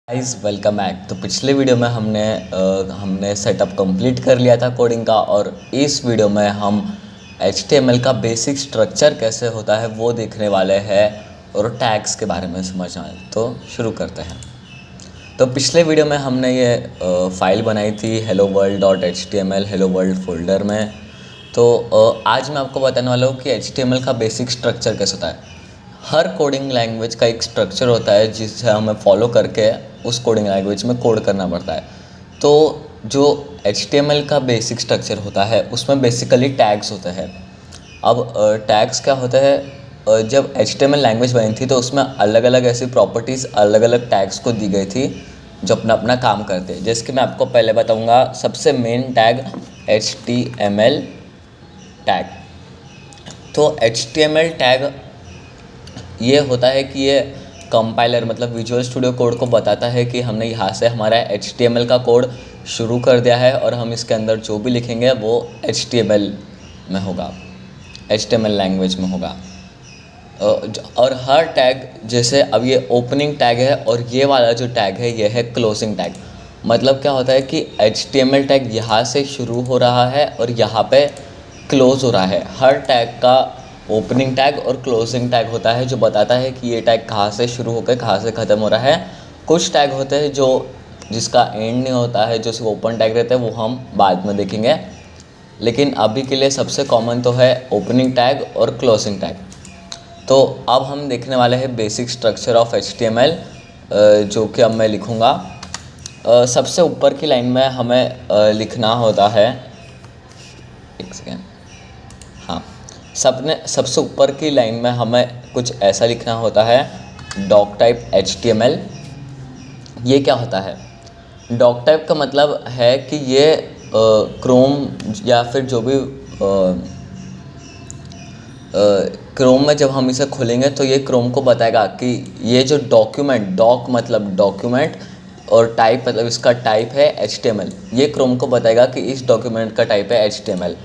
Guys welcome back. तो पिछले video में हमने सेटअप कंप्लीट कर लिया था कोडिंग का, और इस वीडियो में हम HTML का बेसिक स्ट्रक्चर कैसे होता है वो देखने वाले हैं और टैग्स के बारे में समझना है। तो शुरू करते हैं। तो पिछले वीडियो में हमने ये फाइल बनाई थी helloworld.html हेलो वर्ल्ड फोल्डर में। तो आज मैं आपको बताने वाला हूँ कि HTML का बेसिक स्ट्रक्चर कैसे होता है। हर कोडिंग लैंग्वेज का एक स्ट्रक्चर होता है जिसे हमें फॉलो करके उस कोडिंग लैंग्वेज में कोड करना पड़ता है। तो जो HTML का बेसिक स्ट्रक्चर होता है उसमें बेसिकली टैग्स होते हैं। अब टैग्स क्या होता है, जब HTML लैंग्वेज बनी थी तो उसमें अलग अलग ऐसी प्रॉपर्टीज़ अलग अलग टैग्स को दी गई थी जो अपना अपना काम करते हैं। जैसे कि मैं आपको पहले बताऊंगा, सबसे मेन टैग HTML टैग। तो HTML टैग ये होता है कि ये कंपाइलर मतलब विजुअल स्टूडियो कोड को बताता है कि हमने यहाँ से हमारा HTML का कोड शुरू कर दिया है और हम इसके अंदर जो भी लिखेंगे वो HTML में होगा, HTML लैंग्वेज में होगा। और हर टैग, जैसे अब ये ओपनिंग टैग है और ये वाला जो टैग है ये है क्लोजिंग टैग। मतलब क्या होता है कि HTML टैग यहाँ से शुरू हो रहा है और यहाँ पे क्लोज हो रहा है। हर टैग का ओपनिंग टैग और क्लोजिंग टैग होता है जो बताता है कि ये टैग कहाँ से शुरू होकर कहाँ से ख़त्म हो रहा है। कुछ टैग होते हैं जिसका एंड नहीं होता है, जो सिर्फ ओपन टैग रहते हैं, वो हम बाद में देखेंगे। लेकिन अभी के लिए सबसे कॉमन तो है ओपनिंग टैग और क्लोजिंग टैग। तो अब हम देखने वाले हैं बेसिक स्ट्रक्चर ऑफ HTML, जो कि अब मैं लिखूँगा। सबसे ऊपर की लाइन में हमें लिखना होता है, एक सेकेंड, हाँ, सबसे ऊपर की लाइन में हमें कुछ ऐसा लिखना होता है, डॉक टाइप HTML। ये क्या होता है? डॉक टाइप का मतलब है कि ये क्रोम या फिर जो भी क्रोम में जब हम इसे खोलेंगे तो ये क्रोम को बताएगा कि ये जो डॉक्यूमेंट, डॉक मतलब डॉक्यूमेंट और टाइप मतलब इसका टाइप है HTML। ये क्रोम को बताएगा कि इस डॉक्यूमेंट का टाइप है HTML।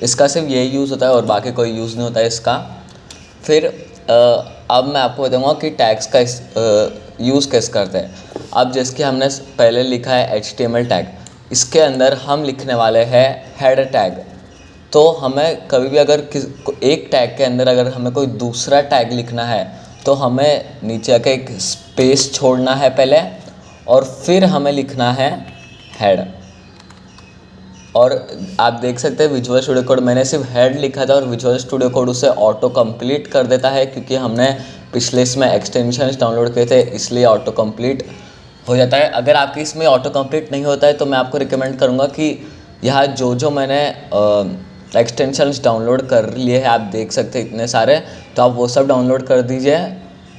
इसका सिर्फ ये यूज़ होता है और बाकी कोई यूज़ नहीं होता है इसका। फिर अब मैं आपको बताऊंगा कि टैग्स का यूज़ कैसे करते हैं। अब जैसे कि हमने पहले लिखा है HTML टैग, इसके अंदर हम लिखने वाले हैं हेडर टैग। तो हमें कभी भी अगर एक टैग के अंदर अगर हमें कोई दूसरा टैग लिखना है तो हमें नीचे आके एक स्पेस छोड़ना है पहले, और फिर हमें लिखना है हेड। और आप देख सकते हैं विजुअल स्टूडियो कोड, मैंने सिर्फ हेड लिखा था और विजुअल स्टूडियो कोड उसे ऑटो कंप्लीट कर देता है, क्योंकि हमने पिछले इसमें एक्सटेंशंस डाउनलोड किए थे इसलिए ऑटो कंप्लीट हो जाता है। अगर आपके इसमें ऑटो कंप्लीट नहीं होता है तो मैं आपको रिकमेंड करूँगा कि यहाँ जो मैंने एक्सटेंशंस डाउनलोड कर लिए हैं, आप देख सकते हैं इतने सारे, तो आप वो सब डाउनलोड कर दीजिए,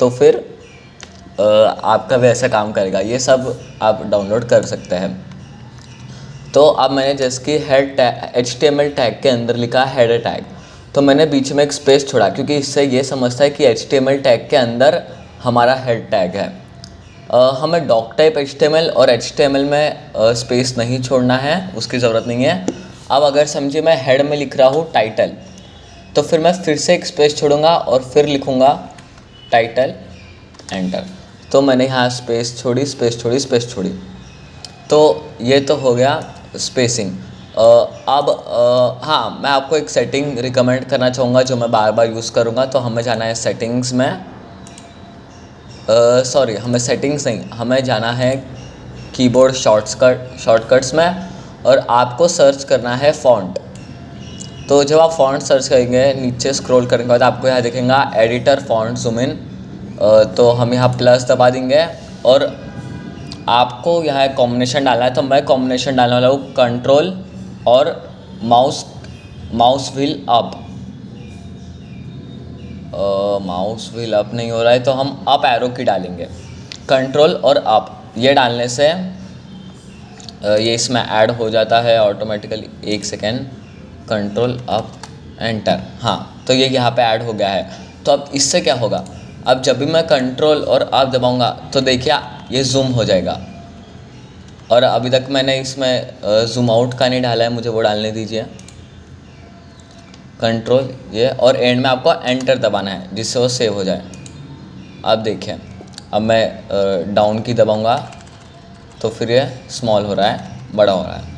तो फिर आपका वैसा काम करेगा। ये सब आप डाउनलोड कर सकते हैं। तो अब मैंने जैसे कि हेड टैग HTML टैग के अंदर लिखा हेडर टैग, तो मैंने बीच में एक स्पेस छोड़ा क्योंकि इससे ये समझता है कि HTML टैग के अंदर हमारा हेड टैग है। हमें डॉक टाइप HTML और HTML में स्पेस नहीं छोड़ना है, उसकी ज़रूरत नहीं है। अब अगर समझिए मैं हेड में लिख रहा हूँ टाइटल, तो फिर मैं फिर से एक स्पेस छोड़ूंगा और फिर लिखूँगा टाइटल, एंटर। तो मैंने यहाँ स्पेस छोड़ी, स्पेस छोड़ी, स्पेस छोड़ी। तो ये तो हो गया स्पेसिंग। अब हाँ, मैं आपको एक सेटिंग रिकमेंड करना चाहूँगा जो मैं बार बार यूज़ करूँगा। तो हमें जाना है सेटिंग्स में, सॉरी, हमें सेटिंग्स नहीं, हमें जाना है कीबोर्ड शॉर्टकट्स में, और आपको सर्च करना है फ़ॉन्ट। तो जब आप फ़ॉन्ट सर्च करेंगे, नीचे स्क्रॉल करने के बाद आपको यहाँ दिखेगा एडिटर फ़ॉन्ट ज़ूम इन। तो हम यहाँ प्लस दबा देंगे और आपको यहाँ एक कॉम्बिनेशन डालना है। तो मैं कॉम्बिनेशन डालने वाला हूँ कंट्रोल और mouse wheel up. Mouse wheel up नहीं हो रहा है तो हम अप एरो की डालेंगे, कंट्रोल और अप। ये डालने से ये इसमें ऐड हो जाता है ऑटोमेटिकली। एक सेकेंड, कंट्रोल अप एंटर, हाँ, तो ये यहाँ पे ऐड हो गया है। तो अब इससे क्या होगा, अब जब भी मैं कंट्रोल और अप दबाऊंगा तो देखिए ये जूम हो जाएगा। और अभी तक मैंने इसमें जूम आउट का नहीं डाला है, मुझे वो डालने दीजिए। कंट्रोल ये, और एंड में आपको एंटर दबाना है जिससे वो सेव हो जाए। अब देखिए, अब मैं डाउन की दबाऊंगा तो फिर ये स्मॉल हो रहा है, बड़ा हो रहा है।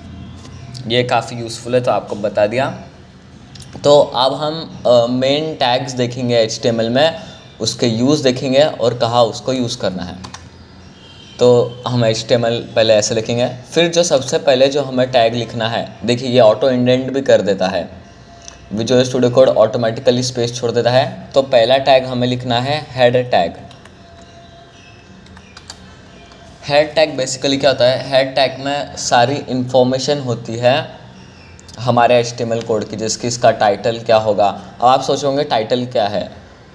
ये काफ़ी यूज़फुल है, तो आपको बता दिया। तो अब हम मेन टैग्स देखेंगे HTML में, उसके यूज़ देखेंगे और कहाँ उसको यूज़ करना है। तो हम HTML पहले ऐसे लिखेंगे, फिर जो सबसे पहले जो हमें टैग लिखना है, देखिए ये ऑटो इंडेंट भी कर देता है, visual studio code automatically space छोड़ देता है। तो पहला टैग हमें लिखना है head tag. Head tag basically क्या होता है, हेड टैग में सारी इन्फॉर्मेशन होती है हमारे HTML कोड की, जिसकी इसका टाइटल क्या होगा। अब आप सोचोगे टाइटल क्या है,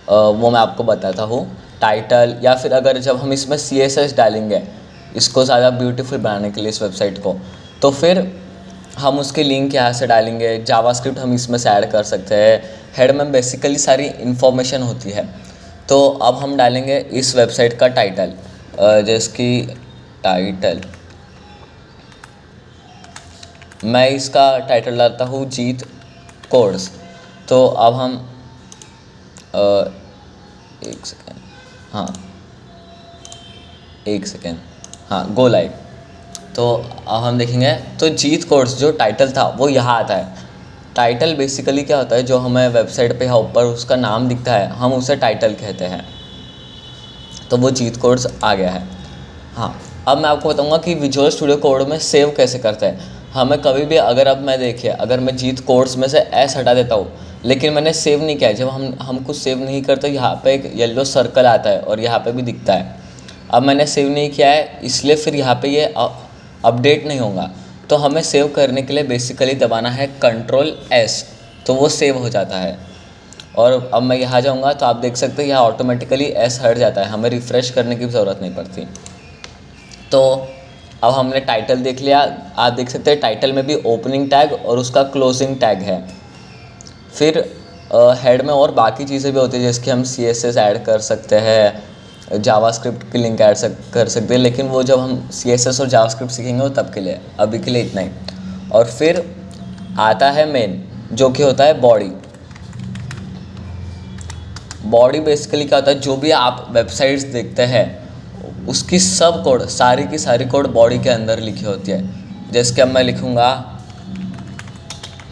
वो मैं आपको बताता हूँ। टाइटल, या फिर अगर जब हम इसमें CSS डालेंगे इसको ज़्यादा ब्यूटीफुल बनाने के लिए इस वेबसाइट को, तो फिर हम उसके लिंक यहाँ से डालेंगे, जावास्क्रिप्ट हम इसमें से ऐड कर सकते हैं। हेड में बेसिकली सारी इन्फॉर्मेशन होती है। तो अब हम डालेंगे इस वेबसाइट का टाइटल, जिसकी टाइटल, मैं इसका टाइटल डालता हूँ जीत कोर्स। तो अब हम एक सेकेंड, हाँ गो लाइव। तो अब हम देखेंगे, तो जीत कोर्स जो टाइटल था वो यहाँ आता है। टाइटल बेसिकली क्या होता है, जो हमें वेबसाइट पे यहाँ ऊपर उसका नाम दिखता है, हम उसे टाइटल कहते हैं। तो वो जीत कोर्स आ गया है। हाँ, अब मैं आपको बताऊंगा कि विजुअल स्टूडियो कोड में सेव कैसे करते हैं। हमें कभी भी अगर, अब मैं देखिए, अगर मैं जीत कोर्स में से एस हटा देता हूँ, लेकिन मैंने सेव नहीं किया, जब हम कुछ सेव नहीं करते यहाँ पे एक येलो सर्कल आता है और यहाँ पे भी दिखता है। अब मैंने सेव नहीं किया है, इसलिए फिर यहाँ पे ये अपडेट नहीं होगा। तो हमें सेव करने के लिए बेसिकली दबाना है Ctrl+S, तो वो सेव हो जाता है। और अब मैं यहाँ जाऊँगा तो आप देख सकते हैं यहाँ ऑटोमेटिकली एस हट जाता है, हमें रिफ़्रेश करने की ज़रूरत नहीं पड़ती। तो अब हमने टाइटल देख लिया, आप देख सकते हैं टाइटल में भी ओपनिंग टैग और उसका क्लोजिंग टैग है। फिर हेड में और बाकी चीज़ें भी होती है, जैसे कि हम CSS ऐड कर सकते हैं, जावास्क्रिप्ट की लिंक ऐड कर सकते हैं, लेकिन वो जब हम CSS और जावास्क्रिप्ट सीखेंगे वो तब के लिए, अभी के लिए इतना ही। और फिर आता है मेन, जो कि होता है बॉडी। बॉडी बेसिकली क्या होता है, जो भी आप वेबसाइट्स देखते हैं उसकी सब कोड, सारी की सारी कोड बॉडी के अंदर लिखी होती है। जैसे कि अब मैं लिखूँगा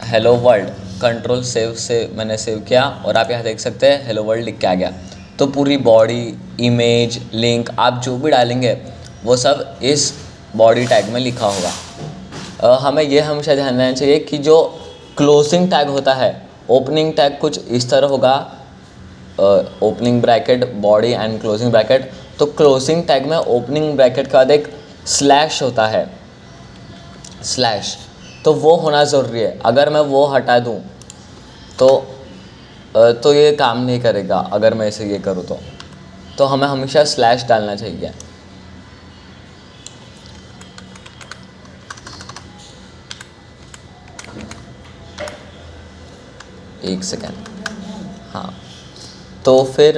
हेलो वर्ल्ड, Ctrl सेव से मैंने सेव किया और आप यहाँ देख सकते हैं हेलो वर्ल्ड लिख के आ गया। तो पूरी बॉडी, इमेज, लिंक आप जो भी डालेंगे वो सब इस बॉडी टैग में लिखा होगा। हमें ये हमेशा ध्यान देना चाहिए कि जो क्लोजिंग टैग होता है, ओपनिंग टैग कुछ इस तरह होगा, opening bracket body and closing bracket. तो क्लोजिंग टैग में ओपनिंग ब्रैकेट के बाद एक स्लैश होता है, स्लैश, तो वो होना ज़रूरी है। अगर मैं वो हटा दूँ तो ये काम नहीं करेगा। अगर मैं इसे ये करूँ तो हमें हमेशा स्लैश डालना चाहिए। एक सेकेंड, हाँ। तो फिर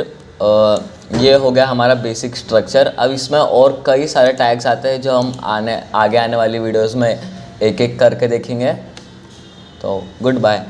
ये हो गया हमारा बेसिक स्ट्रक्चर। अब इसमें और कई सारे टैग्स आते हैं जो हम आगे आने वाली वीडियोस में एक एक करके देखेंगे। तो गुड बाय।